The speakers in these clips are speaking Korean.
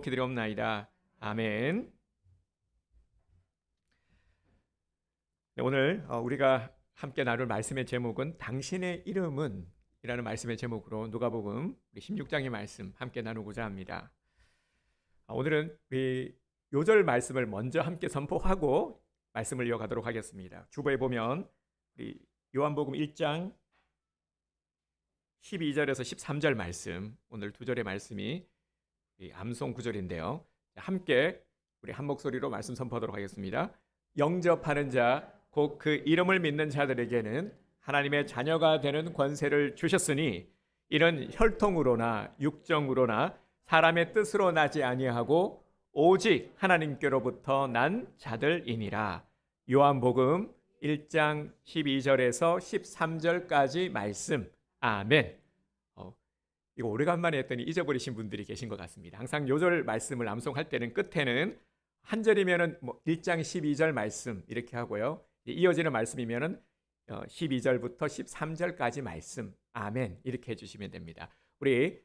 기드리옵나이다. 아멘. 네, 오늘 우리가 함께 나눌 말씀의 제목은 당신의 이름은 이라는 말씀의 제목으로 누가복음 16장의 말씀 함께 나누고자 합니다. 오늘은 우리 요절 말씀을 먼저 함께 선포하고 말씀을 이어가도록 하겠습니다. 주보에 보면 우리 요한복음 1장 12절에서 13절 말씀, 오늘 두 절의 말씀이 암송 구절인데요. 함께 우리 한 목소리로 말씀 선포하도록 하겠습니다. 영접하는 자, 곧 그 이름을 믿는 자들에게는 하나님의 자녀가 되는 권세를 주셨으니 이는 혈통으로나 육정으로나 사람의 뜻으로 나지 아니하고 오직 하나님께로부터 난 자들이니라. 요한복음 1장 12절에서 13절까지 말씀. 아멘. 이거 오래간만에 했더니 잊어버리신 분들이 계신 것 같습니다. 항상 요절 말씀을 암송할 때는 끝에는 한 절이면은 1장 12절 말씀 이렇게 하고요. 이어지는 말씀이면은 12절부터 13절까지 말씀. 아멘. 이렇게 해주시면 됩니다. 우리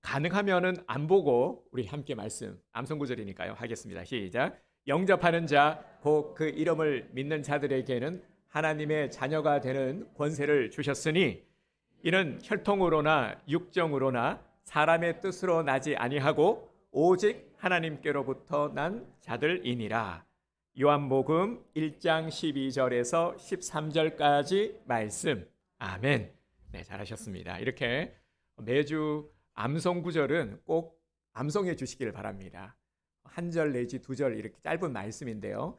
가능하면은 안 보고 우리 함께 말씀 암송 구절이니까요. 하겠습니다. 시작. 영접하는 자, 곧 그 이름을 믿는 자들에게는 하나님의 자녀가 되는 권세를 주셨으니 이는 혈통으로나 육정으로나 사람의 뜻으로 나지 아니하고 오직 하나님께로부터 난 자들이니라. 요한복음 1장 12절에서 13절까지 말씀. 아멘. 네, 잘하셨습니다. 이렇게 매주 암송 구절은 꼭 암송해 주시기를 바랍니다. 한 절 내지 두 절 이렇게 짧은 말씀인데요.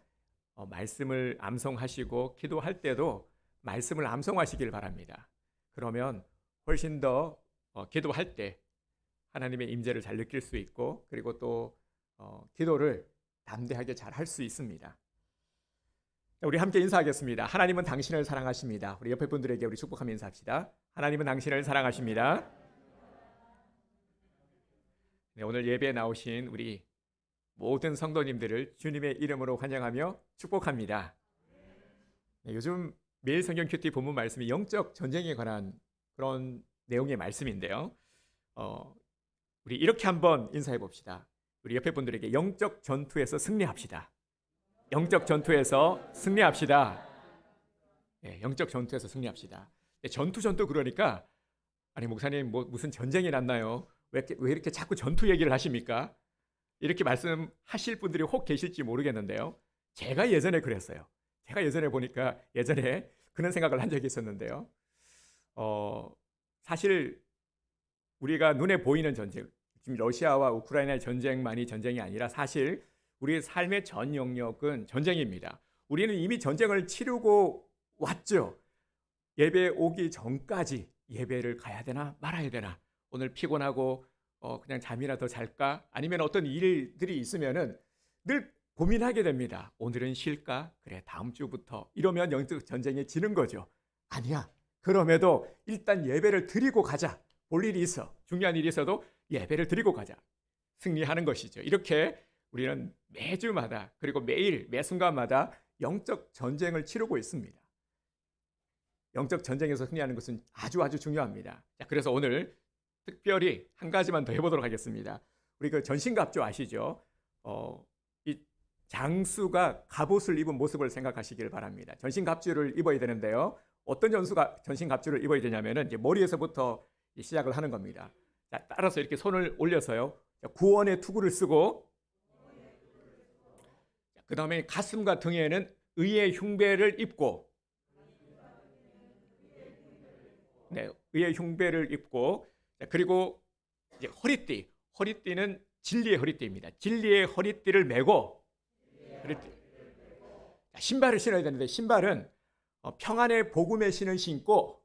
말씀을 암송하시고 기도할 때도 말씀을 암송하시길 바랍니다. 그러면 훨씬 더 기도할 때 하나님의 임재를 잘 느낄 수 있고, 그리고 또 기도를 담대하게 잘 할 수 있습니다. 우리 함께 인사하겠습니다. 하나님은 당신을 사랑하십니다. 우리 옆에 분들에게 우리 축복하며 인사합시다. 하나님은 당신을 사랑하십니다. 네, 오늘 예배에 나오신 우리 모든 성도님들을 주님의 이름으로 환영하며 축복합니다. 네, 요즘 매일 성경 큐티 본문 말씀이 영적 전쟁에 관한 그런 내용의 말씀인데요. 우리 이렇게 한번 인사해 봅시다. 우리 옆에 분들에게 영적 전투에서 승리합시다. 영적 전투에서 승리합시다. 네, 영적 전투에서 승리합시다. 네, 전투 그러니까 아니 목사님 무슨 전쟁이 났나요? 왜 이렇게 자꾸 전투 얘기를 하십니까? 이렇게 말씀하실 분들이 혹 계실지 모르겠는데요. 제가 예전에 그랬어요. 제가 예전에 보니까 예전에 그런 생각을 한 적이 있었는데요. 사실 우리가 눈에 보이는 전쟁, 지금 러시아와 우크라이나의 전쟁만이 전쟁이 아니라 사실 우리의 삶의 전 영역은 전쟁입니다. 우리는 이미 전쟁을 치르고 왔죠. 예배 오기 전까지 예배를 가야 되나 말아야 되나, 오늘 피곤하고 그냥 잠이나 더 잘까, 아니면 어떤 일들이 있으면은 늘 고민하게 됩니다. 오늘은 쉴까? 그래, 다음 주부터. 이러면 영적 전쟁에 지는 거죠. 아니야. 그럼에도 일단 예배를 드리고 가자. 볼 일이 있어. 중요한 일이 있어도 예배를 드리고 가자. 승리하는 것이죠. 이렇게 우리는 매주마다, 그리고 매일 매 순간마다 영적 전쟁을 치르고 있습니다. 영적 전쟁에서 승리하는 것은 아주 중요합니다. 자, 그래서 오늘 특별히 한 가지만 더 해보도록 하겠습니다. 우리 그 전신갑주 아시죠? 이 장수가 갑옷을 입은 모습을 생각하시길 바랍니다. 전신갑주를 입어야 되는데요. 어떤 전신갑주를 입어야 되냐면은 이제 머리에서부터 시작을 하는 겁니다. 자, 따라서 이렇게 손을 올려서요. 구원의 투구를 쓰고, 그 다음에 가슴과 등에는 의의 흉배를 입고, 네, 의의 흉배를 입고, 그리고 이제 허리띠는 진리의 허리띠입니다. 진리의 허리띠를 메고, 신발을 신어야 되는데 신발은 평안의 복음의 신을 신고,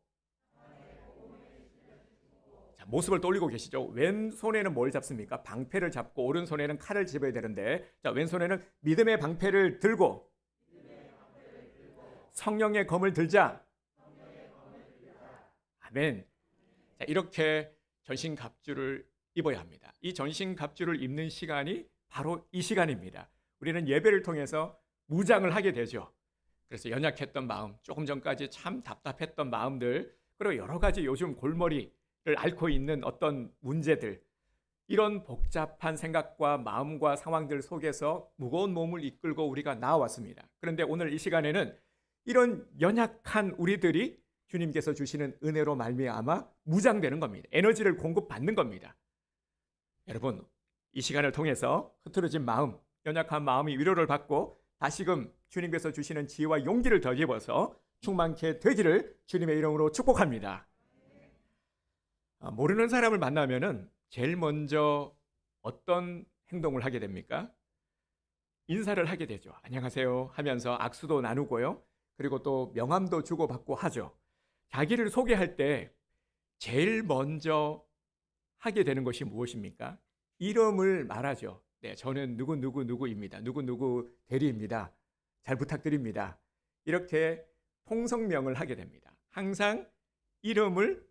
자, 모습을 떠올리고 계시죠? 왼손에는 뭘 잡습니까? 방패를 잡고 오른손에는 칼을 집어야 되는데, 자, 왼손에는 믿음의 방패를 들고 성령의 검을 들자. 아멘. 자, 이렇게 전신갑주를 입어야 합니다. 이 전신갑주를 입는 시간이 바로 이 시간입니다. 우리는 예배를 통해서 무장을 하게 되죠. 그래서 연약했던 마음, 조금 전까지 참 답답했던 마음들, 그리고 여러 가지 요즘 골머리를 앓고 있는 어떤 문제들, 이런 복잡한 생각과 마음과 상황들 속에서 무거운 몸을 이끌고 우리가 나아왔습니다. 그런데 오늘 이 시간에는 이런 연약한 우리들이 주님께서 주시는 은혜로 말미암아 무장되는 겁니다. 에너지를 공급받는 겁니다. 여러분, 이 시간을 통해서 흐트러진 마음, 연약한 마음이 위로를 받고 다시금 주님께서 주시는 지혜와 용기를 더 입어서 충만케 되기를 주님의 이름으로 축복합니다. 모르는 사람을 만나면은 제일 먼저 어떤 행동을 하게 됩니까? 인사를 하게 되죠. 안녕하세요 하면서 악수도 나누고요. 그리고 또 명함도 주고받고 하죠. 자기를 소개할 때 제일 먼저 하게 되는 것이 무엇입니까? 이름을 말하죠. 네, 저는 누구입니다. 누구누구 대리입니다. 잘 부탁드립니다. 이렇게 통성명을 하게 됩니다. 항상 이름을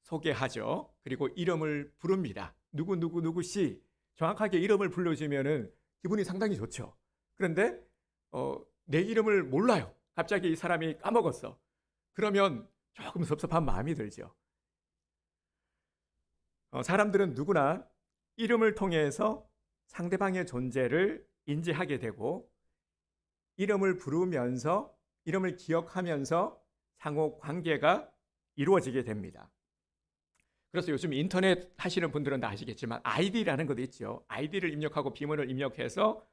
소개하죠. 그리고 이름을 부릅니다. 누구 씨. 정확하게 이름을 불러주면은 기분이 상당히 좋죠. 그런데 내 이름을 몰라요. 갑자기 이 사람이 까먹었어. 그러면 조금 섭섭한 마음이 들죠. 사람들은 누구나 이름을 통해서 상대방의 존재를 인지하게 되고 이름을 부르면서 이름을 기억하면서 상호 관계가 이루어지게 됩니다. 그래서 요즘 인터넷 하시는 분들은 다 아시겠지만 아이디라는 것도 있죠. 아이디를 입력하고 비밀을 입력해서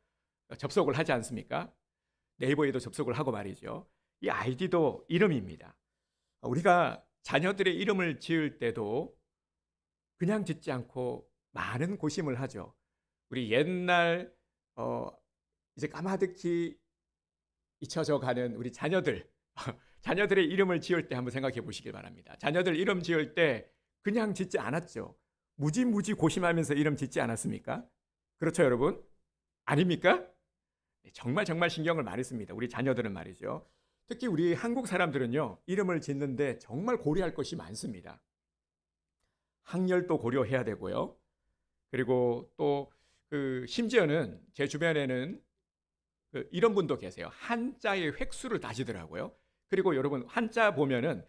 접속을 하지 않습니까? 네이버에도 접속을 하고 말이죠. 이 아이디도 이름입니다. 우리가 자녀들의 이름을 지을 때도 그냥 짓지 않고 많은 고심을 하죠. 우리 옛날 이제 까마득히 잊혀져 가는 우리 자녀들 자녀들의 이름을 지을 때 한번 생각해 보시길 바랍니다. 자녀들 이름 지을 때 그냥 짓지 않았죠. 무지 고심하면서 이름 짓지 않았습니까? 그렇죠, 여러분? 아닙니까? 정말 신경을 많이 씁니다. 우리 자녀들은 말이죠. 특히 우리 한국 사람들은요, 이름을 짓는데 정말 고려할 것이 많습니다. 학렬도 고려해야 되고요. 그리고 또 심지어는 제 주변에는 이런 분도 계세요. 한자의 획수를 다시더라고요. 그리고 여러분 한자 보면은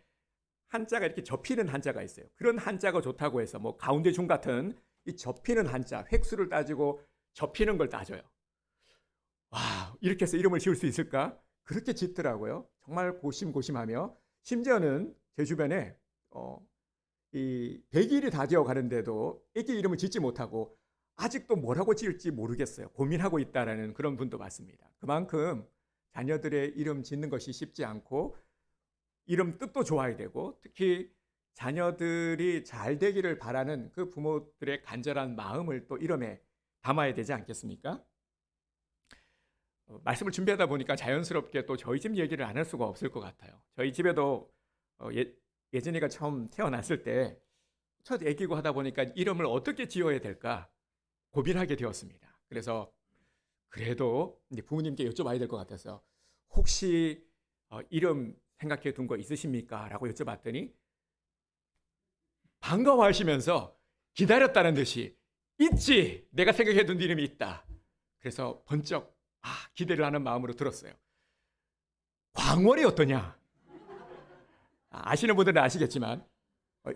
한자가 이렇게 접히는 한자가 있어요. 그런 한자가 좋다고 해서 뭐 가운데 중 같은 이 접히는 한자, 획수를 따지고 접히는 걸 따져요. 와, 이렇게 해서 이름을 지을 수 있을까? 그렇게 짓더라고요. 정말 고심하며 심지어는 제 주변에 이 100일이 다 되어 가는데도 애기 이름을 짓지 못하고 아직도 뭐라고 지을지 모르겠어요. 고민하고 있다라는 그런 분도 많습니다. 그만큼 자녀들의 이름 짓는 것이 쉽지 않고 이름 뜻도 좋아야 되고 특히 자녀들이 잘 되기를 바라는 그 부모들의 간절한 마음을 또 이름에 담아야 되지 않겠습니까? 말씀을 준비하다 보니까 자연스럽게 또 저희 집 얘기를 안 할 수가 없을 것 같아요. 저희 집에도 예진이가 처음 태어났을 때 첫 아기고 하다 보니까 이름을 어떻게 지어야 될까 고민하게 되었습니다. 그래서 그래도 이제 부모님께 여쭤봐야 될 것 같아서 혹시 이름 생각해 둔 거 있으십니까? 라고 여쭤봤더니 반가워하시면서 기다렸다는 듯이 있지! 내가 생각해 둔 이름이 있다. 그래서 번쩍 기대를 하는 마음으로 들었어요. 광월이 어떠냐? 아시는 분들은 아시겠지만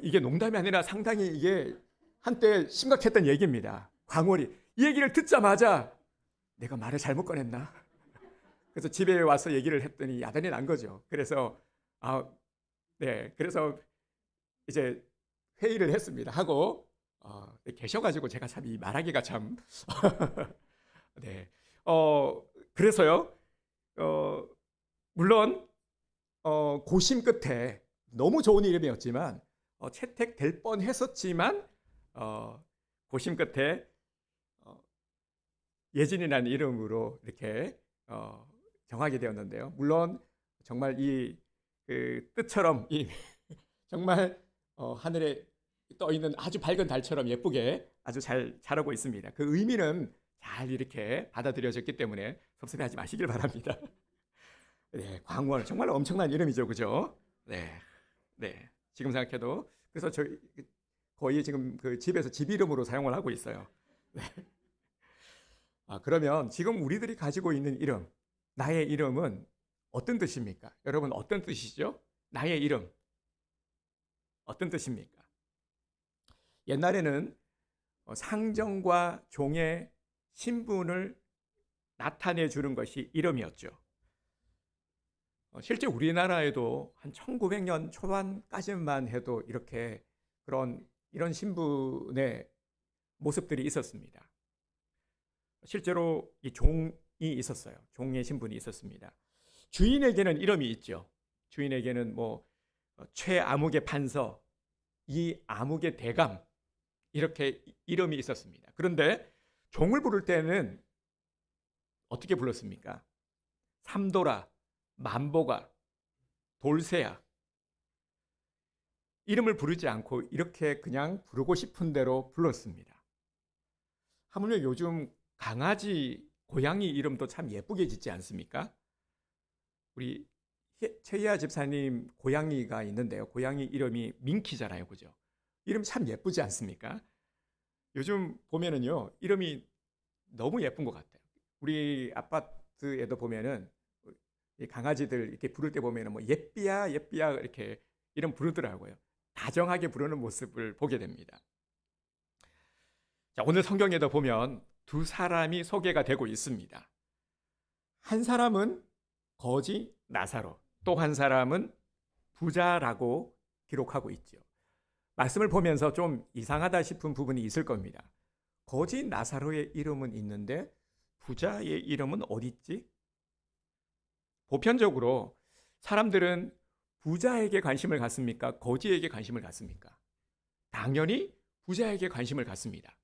이게 농담이 아니라 상당히 이게 한때 심각했던 얘기입니다. 광월이. 이 얘기를 듣자마자 내가 말을 잘못 꺼냈나? 그래서 집에 와서 얘기를 했더니 야단이 난 거죠. 그래서 그래서 이제 회의를 했습니다. 하고 계셔가지고 제가 참 이 말하기가 참 네. 그래서요. 물론 고심 끝에 너무 좋은 이름이었지만 채택될 뻔했었지만 고심 끝에 예진이라는 이름으로 이렇게 정하게 되었는데요. 물론 정말 이 뜻처럼 정말 하늘에 떠 있는 아주 밝은 달처럼 예쁘게 아주 잘 자라고 있습니다. 그 의미는 잘 이렇게 받아들여졌기 때문에 섭섭해하지 마시길 바랍니다. 네, 광월 정말 엄청난 이름이죠, 그죠? 네. 지금 생각해도 그래서 저희 거의 지금 그 집에서 집 이름으로 사용을 하고 있어요. 네. 그러면 지금 우리들이 가지고 있는 이름, 나의 이름은 어떤 뜻입니까? 여러분 어떤 뜻이죠? 나의 이름 어떤 뜻입니까? 옛날에는 상정과 종의 신분을 나타내 주는 것이 이름이었죠. 실제 우리나라에도 한 1900년 초반까지만 해도 이런 신분의 모습들이 있었습니다. 실제로 이 종이 있었어요. 종의 신분이 있었습니다. 주인에게는 이름이 있죠. 주인에게는 최암흑의 판서, 이 암흑의 대감, 이렇게 이름이 있었습니다. 그런데 종을 부를 때는 어떻게 불렀습니까? 삼도라, 만보가, 돌쇠야. 이름을 부르지 않고 이렇게 그냥 부르고 싶은 대로 불렀습니다. 하물며 요즘 강아지, 고양이 이름도 참 예쁘게 짓지 않습니까? 우리 최희아 집사님 고양이가 있는데요. 고양이 이름이 민키잖아요. 그죠? 이름 참 예쁘지 않습니까? 요즘 보면은요, 이름이 너무 예쁜 것 같아요. 우리 아파트에도 보면은 이 강아지들 이렇게 부를 때 보면은 예삐야, 예삐야 이렇게 이름 부르더라고요. 다정하게 부르는 모습을 보게 됩니다. 자, 오늘 성경에도 보면 두 사람이 소개가 되고 있습니다. 한 사람은 거지 나사로, 또 한 사람은 부자라고 기록하고 있죠. 말씀을 보면서 좀 이상하다 싶은 부분이 있을 겁니다. 거지 나사로의 이름은 있는데 부자의 이름은 어디 있지? 보편적으로 사람들은 부자에게 관심을 갖습니까? 거지에게 관심을 갖습니까? 당연히 부자에게 관심을 갖습니다.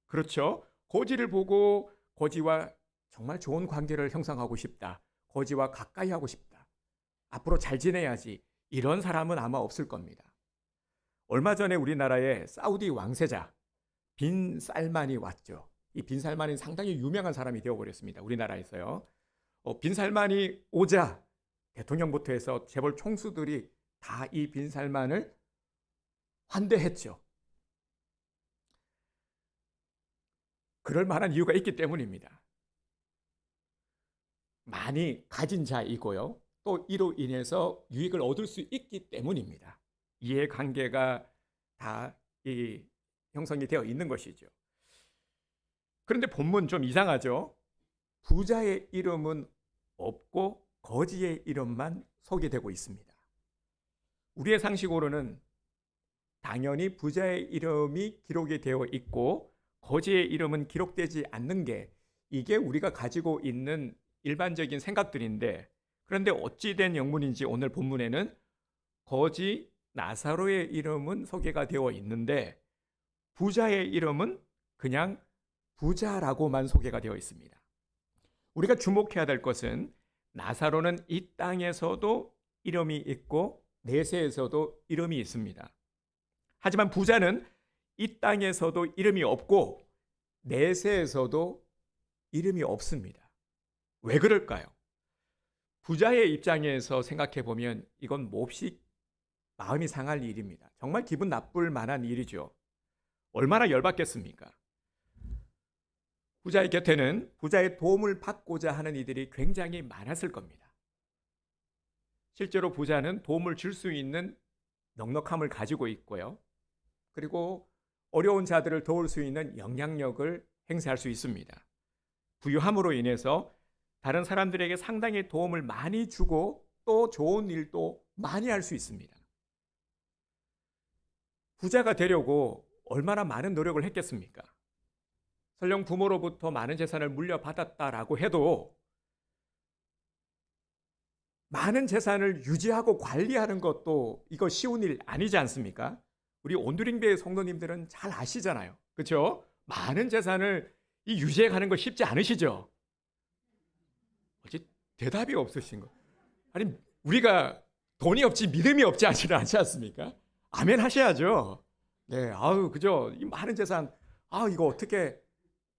그렇죠? 거지를 보고 거지와 정말 좋은 관계를 형성하고 싶다. 거지와 가까이 하고 싶다. 앞으로 잘 지내야지. 이런 사람은 아마 없을 겁니다. 얼마 전에 우리나라에 사우디 왕세자 빈 살만이 왔죠. 이 빈 살만이 상당히 유명한 사람이 되어버렸습니다. 우리나라에서요. 빈 살만이 오자 대통령부터 해서 재벌 총수들이 다 이 빈 살만을 환대했죠. 그럴 만한 이유가 있기 때문입니다. 많이 가진 자이고요. 또 이로 인해서 유익을 얻을 수 있기 때문입니다. 이해관계가 다 형성이 되어 있는 것이죠. 그런데 본문 좀 이상하죠? 부자의 이름은 없고 거지의 이름만 소개되고 있습니다. 우리의 상식으로는 당연히 부자의 이름이 기록이 되어 있고 거지의 이름은 기록되지 않는 게 이게 우리가 가지고 있는 일반적인 생각들인데, 그런데 어찌된 영문인지 오늘 본문에는 거지 나사로의 이름은 소개가 되어 있는데 부자의 이름은 그냥 부자라고만 소개가 되어 있습니다. 우리가 주목해야 될 것은 나사로는 이 땅에서도 이름이 있고 내세에서도 이름이 있습니다. 하지만 부자는 이 땅에서도 이름이 없고 내세에서도 이름이 없습니다. 왜 그럴까요? 부자의 입장에서 생각해 보면 이건 몹시 마음이 상할 일입니다. 정말 기분 나쁠 만한 일이죠. 얼마나 열받겠습니까? 부자의 곁에는 부자의 도움을 받고자 하는 이들이 굉장히 많았을 겁니다. 실제로 부자는 도움을 줄 수 있는 넉넉함을 가지고 있고요. 그리고 어려운 자들을 도울 수 있는 영향력을 행사할 수 있습니다. 부유함으로 인해서 다른 사람들에게 상당히 도움을 많이 주고 또 좋은 일도 많이 할 수 있습니다. 부자가 되려고 얼마나 많은 노력을 했겠습니까? 설령 부모로부터 많은 재산을 물려받았다라고 해도 많은 재산을 유지하고 관리하는 것도 이거 쉬운 일 아니지 않습니까? 우리 온두링배 성도님들은 잘 아시잖아요. 그렇죠? 많은 재산을 유지해가는 거 쉽지 않으시죠? 어찌 대답이 없으신 거? 아니 우리가 돈이 없지 믿음이 없지 않지 않습니까? 아멘 하셔야죠. 네, 그죠? 이 많은 재산, 이거 어떻게,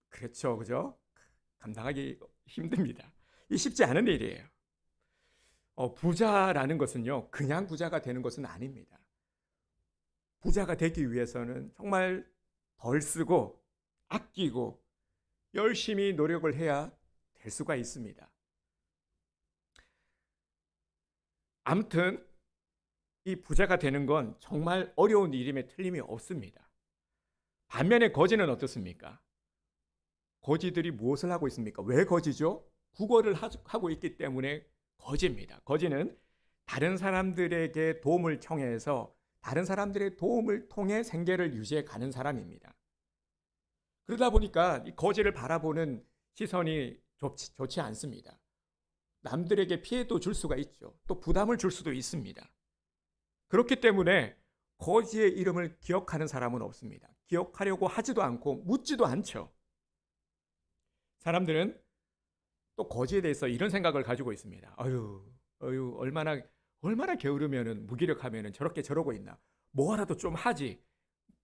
그렇죠, 그죠? 감당하기 힘듭니다. 이 쉽지 않은 일이에요. 부자라는 것은요, 그냥 부자가 되는 것은 아닙니다. 부자가 되기 위해서는 정말 덜 쓰고 아끼고 열심히 노력을 해야 될 수가 있습니다. 아무튼 이 부자가 되는 건 정말 어려운 일임에 틀림이 없습니다. 반면에 거지는 어떻습니까? 거지들이 무엇을 하고 있습니까? 왜 거지죠? 구걸을 하고 있기 때문에 거지입니다. 거지는 다른 사람들에게 도움을 청해서 다른 사람들의 도움을 통해 생계를 유지해 가는 사람입니다. 그러다 보니까 이 거지를 바라보는 시선이 좋지 않습니다. 남들에게 피해도 줄 수가 있죠. 또 부담을 줄 수도 있습니다. 그렇기 때문에 거지의 이름을 기억하는 사람은 없습니다. 기억하려고 하지도 않고 묻지도 않죠. 사람들은 또 거지에 대해서 이런 생각을 가지고 있습니다. 얼마나 게으르면은 무기력하면은 저러고 있나. 뭐라도 좀 하지.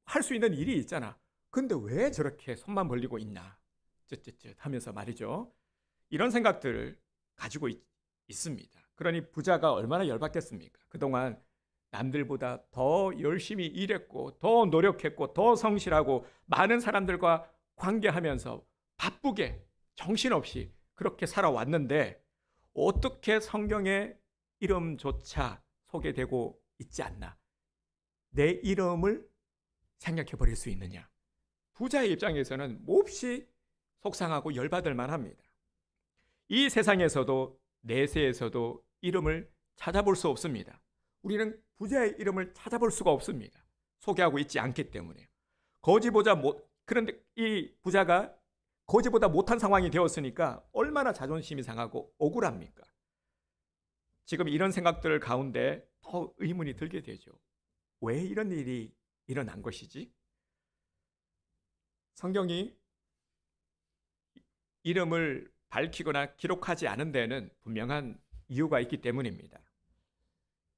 할 수 있는 일이 있잖아. 근데 왜 저렇게 손만 벌리고 있나. 쯧쯧쯧 하면서 말이죠. 이런 생각들을 가지고 있습니다. 그러니 부자가 얼마나 열받겠습니까? 그동안 남들보다 더 열심히 일했고 더 노력했고 더 성실하고 많은 사람들과 관계하면서 바쁘게 정신없이 그렇게 살아왔는데 어떻게 성경의 이름조차 소개되고 있지 않나? 내 이름을 생각해 버릴 수 있느냐? 부자의 입장에서는 몹시 속상하고 열받을 만합니다. 이 세상에서도 내세에서도 이름을 찾아볼 수 없습니다. 우리는 부자의 이름을 찾아볼 수가 없습니다. 소개하고 있지 않기 때문에. 그런데 이 부자가 거지보다 못한 상황이 되었으니까 얼마나 자존심이 상하고 억울합니까? 지금 이런 생각들 가운데 더 의문이 들게 되죠. 왜 이런 일이 일어난 것이지? 성경이 이름을 밝히거나 기록하지 않은 데는 분명한 이유가 있기 때문입니다.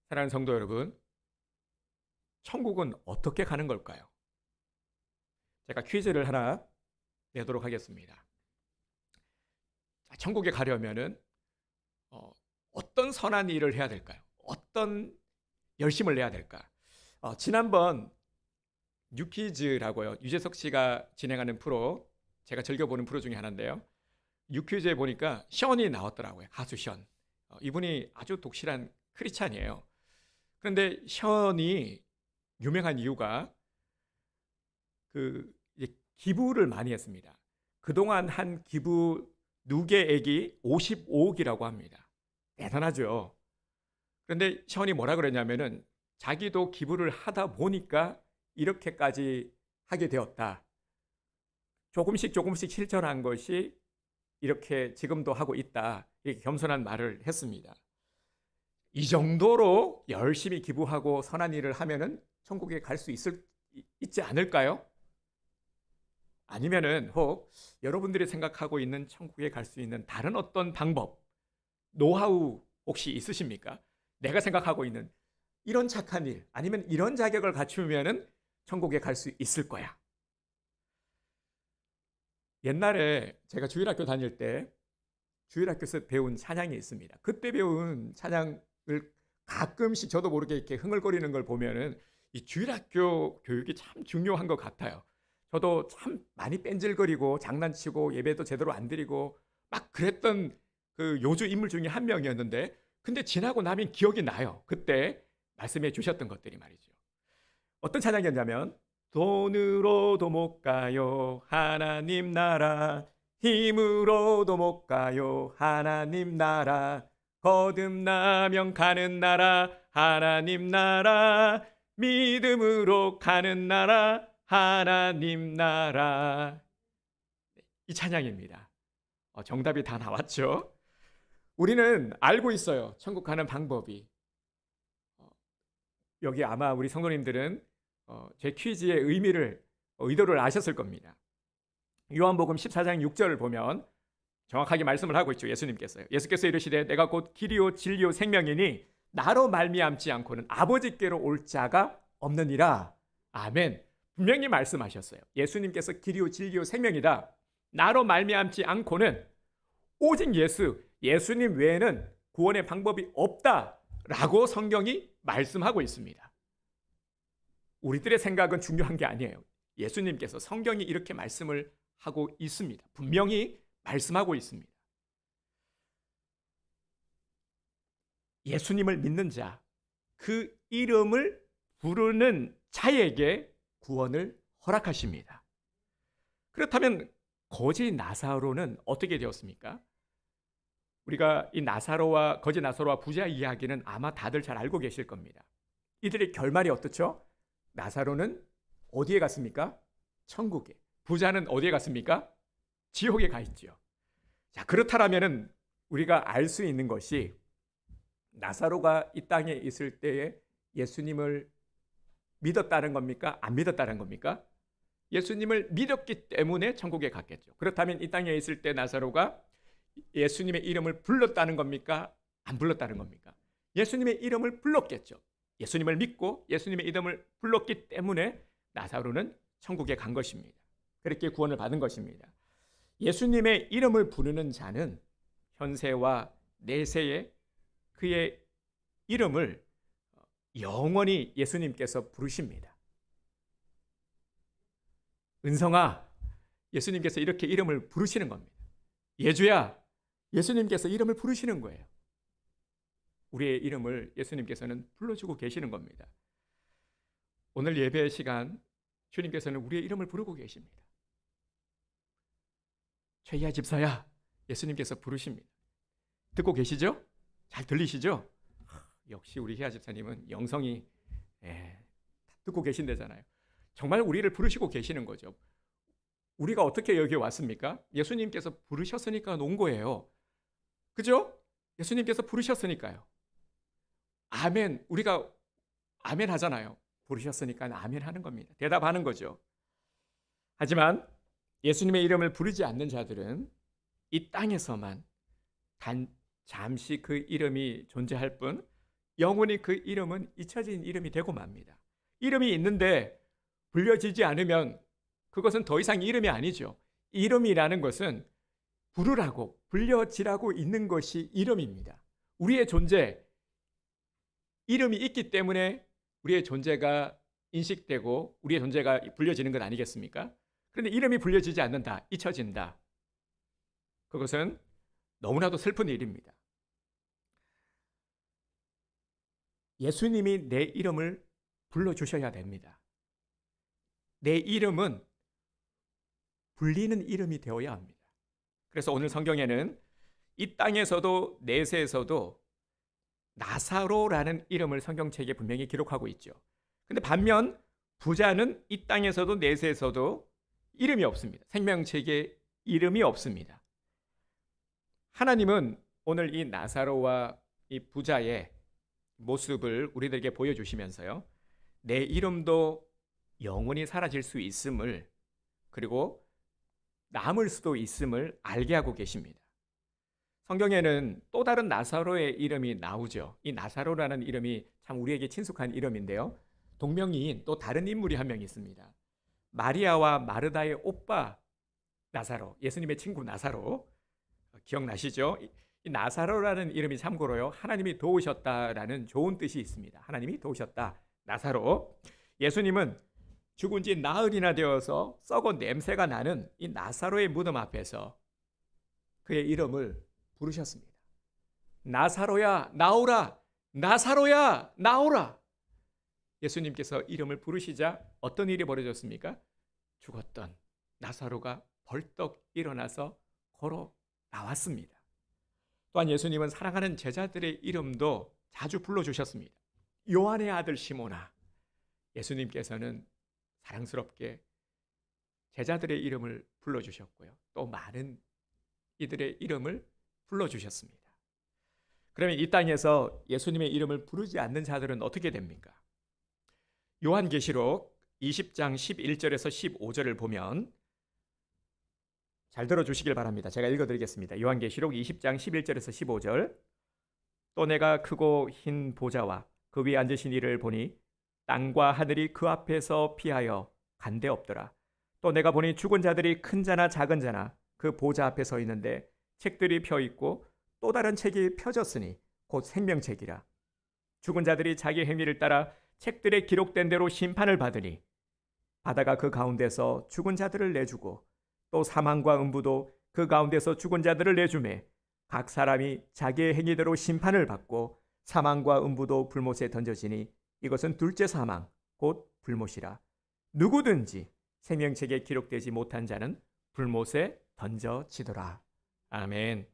사랑하는 성도 여러분, 천국은 어떻게 가는 걸까요? 제가 퀴즈를 하나 내도록 하겠습니다. 자, 천국에 가려면은 어떤 선한 일을 해야 될까요? 어떤 열심을 내야 될까? 지난번 뉴퀴즈라고요. 유재석 씨가 진행하는 프로, 제가 즐겨보는 프로 중에 하나인데요. 뉴퀴즈에 보니까 션이 나왔더라고요. 가수 션. 이분이 아주 독실한 크리스찬이에요. 그런데 션이 유명한 이유가 기부를 많이 했습니다. 그동안 한 기부 누계액이 55억이라고 합니다. 대단하죠. 그런데 션이 뭐라 그랬냐면은 자기도 기부를 하다 보니까 이렇게까지 하게 되었다. 조금씩 실천한 것이 이렇게 지금도 하고 있다. 이렇게 겸손한 말을 했습니다. 이 정도로 열심히 기부하고 선한 일을 하면은 천국에 갈 수 있지 않을까요? 아니면은 혹 여러분들이 생각하고 있는 천국에 갈 수 있는 다른 어떤 방법, 노하우 혹시 있으십니까? 내가 생각하고 있는 이런 착한 일, 아니면 이런 자격을 갖추면은 천국에 갈 수 있을 거야. 옛날에 제가 주일학교 다닐 때 주일학교에서 배운 찬양이 있습니다. 그때 배운 찬양을 가끔씩 저도 모르게 이렇게 흥얼거리는 걸 보면은 이 주일학교 교육이 참 중요한 것 같아요. 저도 참 많이 뺀질거리고 장난치고 예배도 제대로 안 드리고 막 그랬던 그 요주 인물 중에 한 명이었는데, 근데 지나고 나면 기억이 나요. 그때 말씀해 주셨던 것들이 말이죠. 어떤 찬양이었냐면, 돈으로도 못 가요 하나님 나라, 힘으로도 못 가요 하나님 나라, 거듭나면 가는 나라 하나님 나라, 믿음으로 가는 나라 하나님 나라. 이 찬양입니다. 정답이 다 나왔죠? 우리는 알고 있어요. 천국 가는 방법이. 여기 아마 우리 성도님들은 제 퀴즈의 의도를 아셨을 겁니다. 요한복음 14장 6절을 보면 정확하게 말씀을 하고 있죠. 예수께서 이르시되 내가 곧 길이요 진리요 생명이니 나로 말미암지 않고는 아버지께로 올 자가 없느니라. 아멘. 분명히 말씀하셨어요. 예수님께서 길이요 진리요 생명이다. 나로 말미암지 않고는 오직 예수님 외에는 구원의 방법이 없다라고 성경이 말씀하고 있습니다. 우리들의 생각은 중요한 게 아니에요. 예수님께서 성경이 이렇게 말씀을 하고 있습니다. 분명히 말씀하고 있습니다. 예수님을 믿는 자, 그 이름을 부르는 자에게 구원을 허락하십니다. 그렇다면 거지 나사로는 어떻게 되었습니까? 우리가 이 나사로와 거지 나사로와 부자 이야기는 아마 다들 잘 알고 계실 겁니다. 이들의 결말이 어떻죠? 나사로는 어디에 갔습니까? 천국에. 부자는 어디에 갔습니까? 지옥에 가 있죠. 자, 그렇다면은 우리가 알 수 있는 것이 나사로가 이 땅에 있을 때에 예수님을 믿었다는 겁니까? 안 믿었다는 겁니까? 예수님을 믿었기 때문에 천국에 갔겠죠. 그렇다면 이 땅에 있을 때 나사로가 예수님의 이름을 불렀다는 겁니까? 안 불렀다는 겁니까? 예수님의 이름을 불렀겠죠. 예수님을 믿고 예수님의 이름을 불렀기 때문에 나사로는 천국에 간 것입니다. 그렇게 구원을 받은 것입니다. 예수님의 이름을 부르는 자는 현세와 내세에 그의 이름을 영원히 예수님께서 부르십니다. 은성아, 예수님께서 이렇게 이름을 부르시는 겁니다. 예주야, 예수님께서 이름을 부르시는 거예요. 우리의 이름을 예수님께서는 불러주고 계시는 겁니다. 오늘 예배 시간 주님께서는 우리의 이름을 부르고 계십니다. 최희아 집사야, 예수님께서 부르십니다. 듣고 계시죠? 잘 들리시죠? 역시 우리 희아 집사님은 영성이 듣고 계신대잖아요. 정말 우리를 부르시고 계시는 거죠. 우리가 어떻게 여기 왔습니까? 예수님께서 부르셨으니까 온 거예요. 그죠? 예수님께서 부르셨으니까요. 아멘. 우리가 아멘 하잖아요. 부르셨으니까 아멘 하는 겁니다. 대답하는 거죠. 하지만 예수님의 이름을 부르지 않는 자들은 이 땅에서만 잠시 그 이름이 존재할 뿐 영원히 그 이름은 잊혀진 이름이 되고 맙니다. 이름이 있는데 불려지지 않으면 그것은 더 이상 이름이 아니죠. 이름이라는 것은 부르라고 불려지라고 있는 것이 이름입니다. 우리의 존재, 이름이 있기 때문에 우리의 존재가 인식되고 우리의 존재가 불려지는 것 아니겠습니까? 그런데 이름이 불려지지 않는다, 잊혀진다. 그것은 너무나도 슬픈 일입니다. 예수님이 내 이름을 불러주셔야 됩니다. 내 이름은 불리는 이름이 되어야 합니다. 그래서 오늘 성경에는 이 땅에서도 내세에서도 나사로라는 이름을 성경책에 분명히 기록하고 있죠. 근데 반면 부자는 이 땅에서도 내세에서도 이름이 없습니다. 생명책에 이름이 없습니다. 하나님은 오늘 이 나사로와 이 부자의 모습을 우리들에게 보여주시면서요, 내 이름도 영원히 사라질 수 있음을, 그리고 남을 수도 있음을 알게 하고 계십니다. 성경에는 또 다른 나사로의 이름이 나오죠. 이 나사로라는 이름이 참 우리에게 친숙한 이름인데요, 동명이인 또 다른 인물이 한 명 있습니다. 마리아와 마르다의 오빠 나사로, 예수님의 친구 나사로, 기억나시죠? 이 나사로라는 이름이 참고로요, 하나님이 도우셨다라는 좋은 뜻이 있습니다. 하나님이 도우셨다, 나사로. 예수님은 죽은 지 나흘이나 되어서 썩어 냄새가 나는 이 나사로의 무덤 앞에서 그의 이름을 부르셨습니다. 나사로야 나오라, 나사로야 나오라. 예수님께서 이름을 부르시자 어떤 일이 벌어졌습니까? 죽었던 나사로가 벌떡 일어나서 걸어 나왔습니다. 또한 예수님은 사랑하는 제자들의 이름도 자주 불러주셨습니다. 요한의 아들 시몬아. 예수님께서는 사랑스럽게 제자들의 이름을 불러주셨고요, 또 많은 이들의 이름을 불러주셨습니다. 그러면 이 땅에서 예수님의 이름을 부르지 않는 자들은 어떻게 됩니까? 요한계시록 20장 11절에서 15절을 보면, 잘 들어주시길 바랍니다. 제가 읽어드리겠습니다. 요한계시록 20장 11절에서 15절. 또 내가 크고 흰 보좌와 그 위에 앉으신 이를 보니 땅과 하늘이 그 앞에서 피하여 간데 없더라. 또 내가 보니 죽은 자들이 큰 자나 작은 자나 그 보좌 앞에 서 있는데 책들이 펴 있고 또 다른 책이 펴졌으니 곧 생명책이라. 죽은 자들이 자기 행위를 따라 책들에 기록된 대로 심판을 받으니 바다가 그 가운데서 죽은 자들을 내주고 또 사망과 음부도 그 가운데서 죽은 자들을 내주매 각 사람이 자기의 행위대로 심판을 받고 사망과 음부도 불못에 던져지니 이것은 둘째 사망 곧 불못이라. 누구든지 생명책에 기록되지 못한 자는 불못에 던져지더라. 아멘.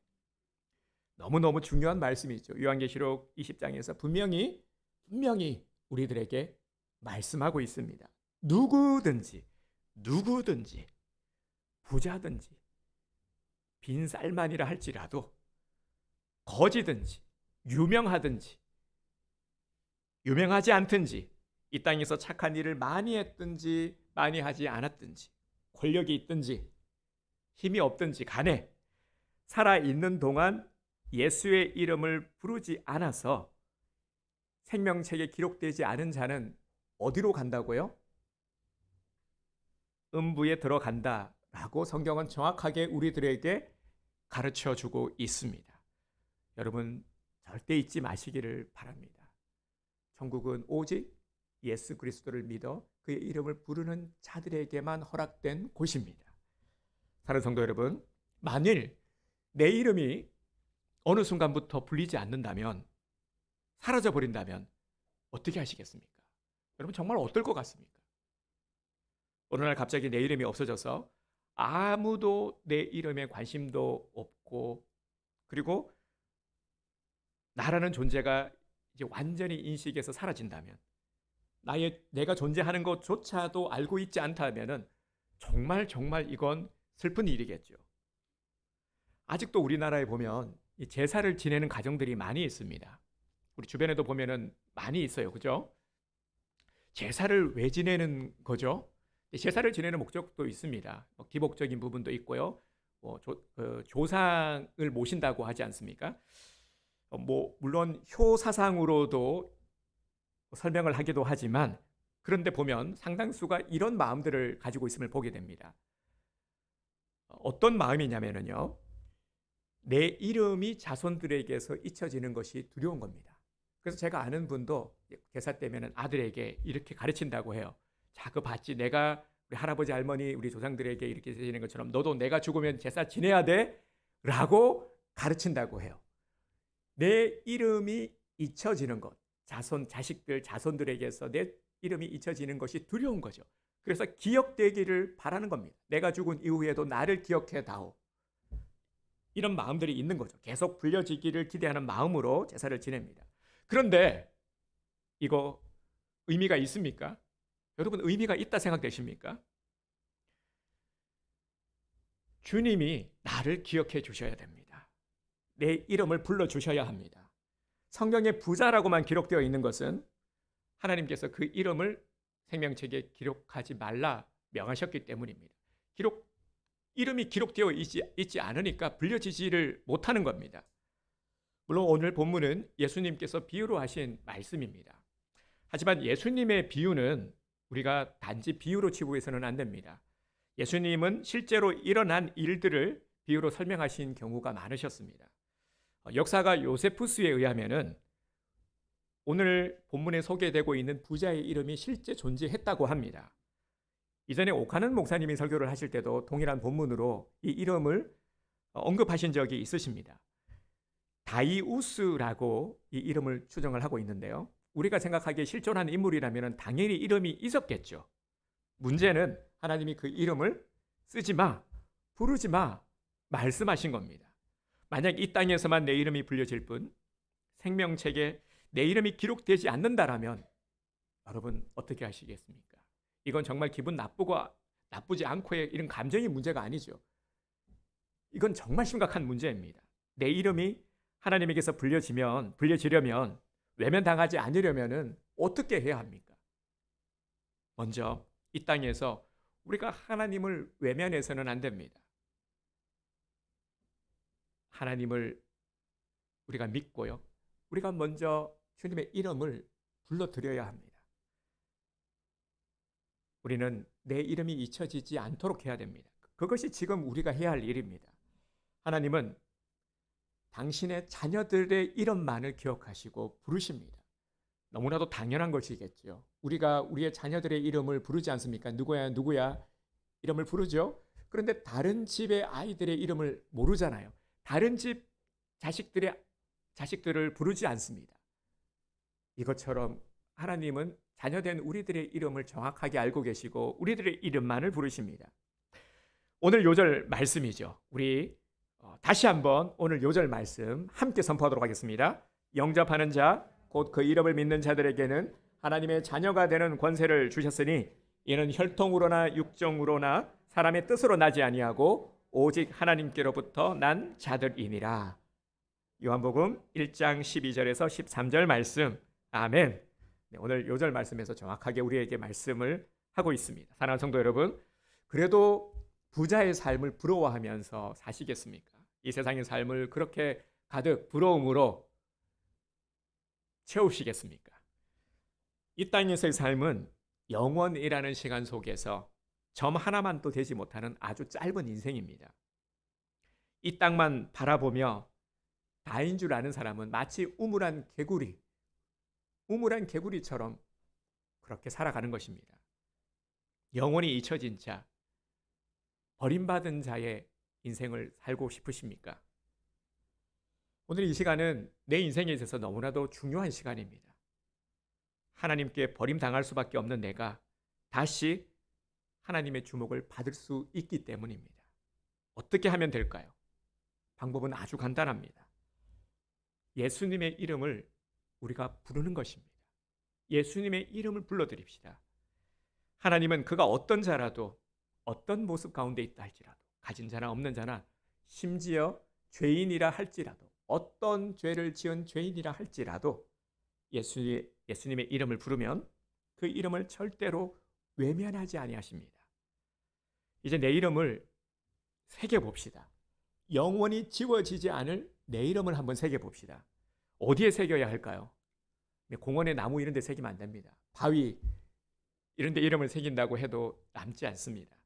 너무너무 중요한 말씀이죠. 요한계시록 20장에서 분명히 우리들에게 말씀하고 있습니다. 누구든지 부자든지 빈쌀만이라 할지라도 거지든지 유명하든지 유명하지 않든지 이 땅에서 착한 일을 많이 했든지 많이 하지 않았든지 권력이 있든지 힘이 없든지 간에 살아있는 동안 예수의 이름을 부르지 않아서 생명책에 기록되지 않은 자는 어디로 간다고요? 음부에 들어간다라고 성경은 정확하게 우리들에게 가르쳐주고 있습니다. 여러분 절대 잊지 마시기를 바랍니다. 천국은 오직 예수 그리스도를 믿어 그의 이름을 부르는 자들에게만 허락된 곳입니다. 사랑하는 성도 여러분, 만일 내 이름이 어느 순간부터 불리지 않는다면, 사라져 버린다면 어떻게 하시겠습니까? 여러분 정말 어떨 것 같습니까? 어느 날 갑자기 내 이름이 없어져서 아무도 내 이름에 관심도 없고, 그리고 나라는 존재가 이제 완전히 인식에서 사라진다면, 내가 존재하는 것조차도 알고 있지 않다면은 정말 이건 슬픈 일이겠죠. 아직도 우리나라에 보면 이 제사를 지내는 가정들이 많이 있습니다. 우리 주변에도 보면은 많이 있어요, 그죠? 제사를 왜 지내는 거죠? 제사를 지내는 목적도 있습니다. 기복적인 부분도 있고요. 조상을 모신다고 하지 않습니까? 물론 효사상으로도 설명을 하기도 하지만, 그런데 보면 상당수가 이런 마음들을 가지고 있음을 보게 됩니다. 어떤 마음이냐면요, 내 이름이 자손들에게서 잊혀지는 것이 두려운 겁니다. 그래서 제가 아는 분도 제사 때면은 아들에게 이렇게 가르친다고 해요. 자, 그 봤지? 내가 우리 할아버지 할머니 우리 조상들에게 이렇게 지내는 것처럼 너도 내가 죽으면 제사 지내야 돼 라고 가르친다고 해요. 내 이름이 잊혀지는 것, 자손들에게서 내 이름이 잊혀지는 것이 두려운 거죠. 그래서 기억되기를 바라는 겁니다. 내가 죽은 이후에도 나를 기억해 다오. 이런 마음들이 있는 거죠. 계속 불려지기를 기대하는 마음으로 제사를 지냅니다. 그런데 이거 의미가 있습니까? 여러분 의미가 있다 생각되십니까? 주님이 나를 기억해 주셔야 됩니다. 내 이름을 불러주셔야 합니다. 성경에 부자라고만 기록되어 있는 것은 하나님께서 그 이름을 생명책에 기록하지 말라 명하셨기 때문입니다. 이름이 기록되어 있지 않으니까 불려지지를 못하는 겁니다. 물론 오늘 본문은 예수님께서 비유로 하신 말씀입니다. 하지만 예수님의 비유는 우리가 단지 비유로 치부해서는 안 됩니다. 예수님은 실제로 일어난 일들을 비유로 설명하신 경우가 많으셨습니다. 역사가 요세푸스에 의하면은 오늘 본문에 소개되고 있는 부자의 이름이 실제 존재했다고 합니다. 이전에 오카는 목사님이 설교를 하실 때도 동일한 본문으로 이 이름을 언급하신 적이 있으십니다. 다이우스라고 이 이름을 추정을 하고 있는데요. 우리가 생각하기에 실존한 인물이라면 당연히 이름이 있었겠죠. 문제는 하나님이 그 이름을 쓰지 마, 부르지 마 말씀하신 겁니다. 만약 이 땅에서만 내 이름이 불려질 뿐 생명책에 내 이름이 기록되지 않는다라면 여러분 어떻게 하시겠습니까? 이건 정말 기분 나쁘지 않고의 이런 감정의 문제가 아니죠. 이건 정말 심각한 문제입니다. 내 이름이 하나님에게서 불려지려면 외면당하지 않으려면 어떻게 해야 합니까? 먼저 이 땅에서 우리가 하나님을 외면해서는 안 됩니다. 하나님을 우리가 믿고요. 우리가 먼저 주님의 이름을 불러드려야 합니다. 우리는 내 이름이 잊혀지지 않도록 해야 됩니다. 그것이 지금 우리가 해야 할 일입니다. 하나님은 당신의 자녀들의 이름만을 기억하시고 부르십니다. 너무나도 당연한 것이겠죠. 우리가 우리의 자녀들의 이름을 부르지 않습니까? 누구야 이름을 부르죠. 그런데 다른 집의 아이들의 이름을 모르잖아요. 다른 집 자식들을 부르지 않습니다. 이것처럼 하나님은 자녀된 우리들의 이름을 정확하게 알고 계시고 우리들의 이름만을 부르십니다. 오늘 요절 말씀이죠. 우리 다시 한번 오늘 요절 말씀 함께 선포하도록 하겠습니다. 영접하는 자, 곧 그 이름을 믿는 자들에게는 하나님의 자녀가 되는 권세를 주셨으니 이는 혈통으로나 육정으로나 사람의 뜻으로 나지 아니하고 오직 하나님께로부터 난 자들이니라. 요한복음 1장 12절에서 13절 말씀. 아멘. 네, 오늘 요절 말씀에서 정확하게 우리에게 말씀을 하고 있습니다. 사랑하는 성도 여러분, 그래도 부자의 삶을 부러워하면서 사시겠습니까? 이 세상의 삶을 그렇게 가득 부러움으로 채우시겠습니까? 이 땅에서의 삶은 영원이라는 시간 속에서 점 하나만도 되지 못하는 아주 짧은 인생입니다. 이 땅만 바라보며 다인 줄 아는 사람은 마치 우물한 개구리처럼 그렇게 살아가는 것입니다. 영원히 잊혀진 자, 버림받은 자의 인생을 살고 싶으십니까? 오늘 이 시간은 내 인생에 있어서 너무나도 중요한 시간입니다. 하나님께 버림당할 수밖에 없는 내가 다시 하나님의 주목을 받을 수 있기 때문입니다. 어떻게 하면 될까요? 방법은 아주 간단합니다. 예수님의 이름을 우리가 부르는 것입니다. 예수님의 이름을 불러드립시다. 하나님은 그가 어떤 자라도 어떤 모습 가운데 있다 할지라도 가진 자나 없는 자나 심지어 죄인이라 할지라도 어떤 죄를 지은 죄인이라 할지라도 예수님의 이름을 부르면 그 이름을 절대로 외면하지 아니하십니다. 이제 내 이름을 새겨봅시다. 영원히 지워지지 않을 내 이름을 한번 새겨봅시다. 어디에 새겨야 할까요? 공원에 나무 이런 데 새기면 안 됩니다. 바위 이런 데 이름을 새긴다고 해도 남지 않습니다.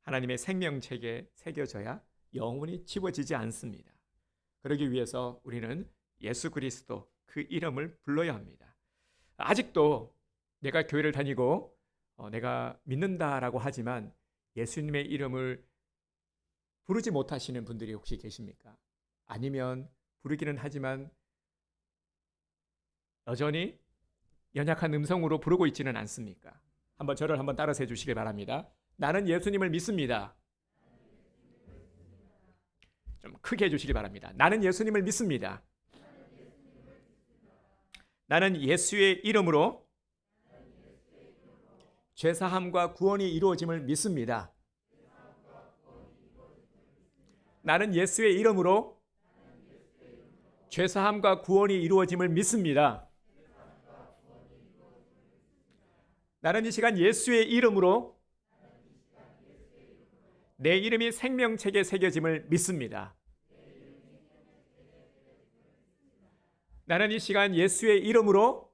하나님의 생명책에 새겨져야 영원히 지워지지 않습니다. 그러기 위해서 우리는 예수 그리스도 그 이름을 불러야 합니다. 아직도 내가 교회를 다니고 내가 믿는다라고 하지만 예수님의 이름을 부르지 못하시는 분들이 혹시 계십니까? 아니면 부르기는 하지만 여전히 연약한 음성으로 부르고 있지는 않습니까? 저를 한번 따라서 해주시길 바랍니다. 나는 예수님을 믿습니다. 좀 크게 해주시기 바랍니다. 나는 예수님을 믿습니다. 나는 예수의 이름으로 죄사함과 구원이 이루어짐을 믿습니다. 나는 예수의 이름으로 죄사함과 구원이 이루어짐을 믿습니다. 나는 이 시간 예수의 이름으로 내 이름이 생명책에 새겨짐을 믿습니다. 나는 이 시간 예수의 이름으로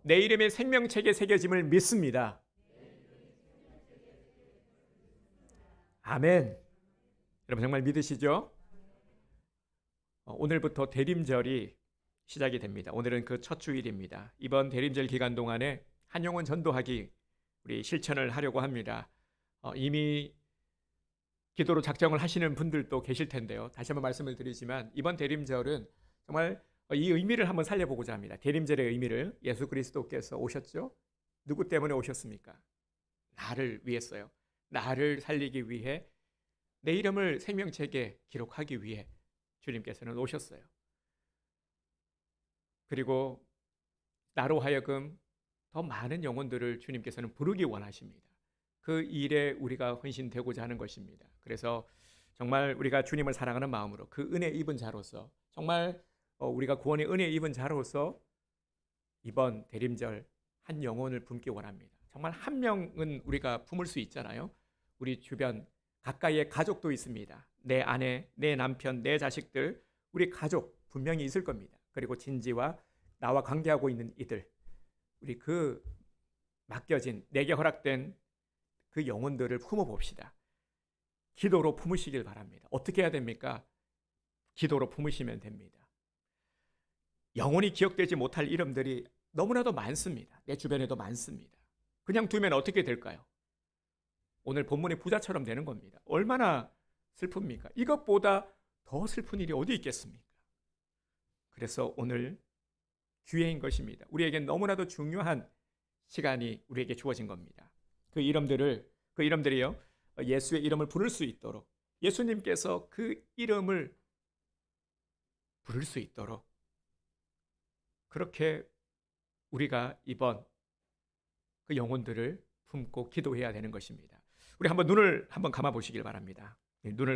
내 이름이 생명책에 새겨짐을 믿습니다. 아멘. 여러분 정말 믿으시죠? 오늘부터 대림절이 시작이 됩니다. 오늘은 그 첫 주일입니다. 이번 대림절 기간 동안에 한 영혼 전도하기 우리 실천을 하려고 합니다. 이미 기도로 작정을 하시는 분들도 계실 텐데요. 다시 한번 말씀을 드리지만 이번 대림절은 정말 이 의미를 한번 살려보고자 합니다. 대림절의 의미를 예수 그리스도께서 오셨죠? 누구 때문에 오셨습니까? 나를 위해서요. 나를 살리기 위해 내 이름을 생명책에 기록하기 위해 주님께서는 오셨어요. 그리고 나로 하여금 더 많은 영혼들을 주님께서는 부르기 원하십니다. 그 일에 우리가 헌신되고자 하는 것입니다. 그래서 정말 우리가 주님을 사랑하는 마음으로 그 은혜 입은 자로서 정말 우리가 구원의 은혜 입은 자로서 이번 대림절 한 영혼을 품기 원합니다. 정말 한 명은 우리가 품을 수 있잖아요. 우리 주변 가까이에 가족도 있습니다. 내 아내, 내 남편, 내 자식들, 우리 가족 분명히 있을 겁니다. 그리고 진지와 나와 관계하고 있는 이들, 우리 그 맡겨진 내게 허락된 그 영혼들을 품어봅시다. 기도로 품으시길 바랍니다. 어떻게 해야 됩니까? 기도로 품으시면 됩니다. 영원히 기억되지 못할 이름들이 너무나도 많습니다. 내 주변에도 많습니다. 그냥 두면 어떻게 될까요? 오늘 본문의 부자처럼 되는 겁니다. 얼마나 슬픕니까? 이것보다 더 슬픈 일이 어디 있겠습니까? 그래서 오늘 기회인 것입니다. 우리에게 너무나도 중요한 시간이 우리에게 주어진 겁니다. 그 이름들이요, 예수의 이름을 부를 수 있도록, 예수님께서 그 이름을 부를 수 있도록 그렇게 우리가 이번 그 영혼들을 품고 기도해야 되는 것입니다. 우리 한번 눈을 한번 감아 보시길 바랍니다. 눈을